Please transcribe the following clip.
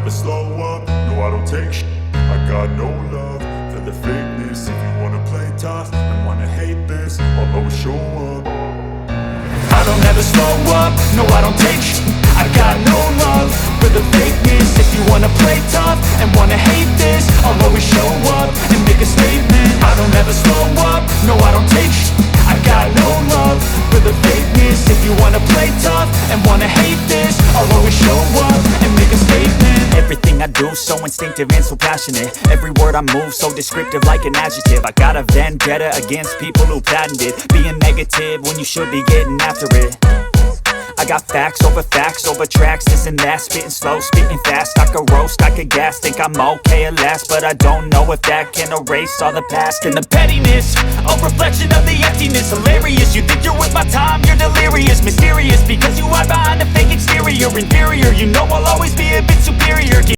never slow up, no I don't take shit. I got no love for the fakeness. If you wanna play tough and wanna hate this, I'll always show up. I don't ever slow up, no I don't take shit. I got no love for the fakeness. If you wanna play tough and wanna hate this, I'll always show up and make a statement. I don't ever slow up, no I don't take shit. I got no love for the fakeness. If you wanna play tough and wanna hate this, I'll always show up and make a statement. Everything I do so instinctive and so passionate. Every word I move so descriptive like an adjective. I got a vendetta against people who patented being negative when you should be getting after it. I got facts over tracks, this and that. Spitting slow, spitting fast. I could roast, I could gas. Think I'm okay at last, but I don't know if that can erase all the past. And the pettiness, a reflection of the emptiness. Hilarious, you think you're worth my time, you're delirious. Mysterious, because you hide behind a fake exterior. Inferior, you know I'll always be a bit superior.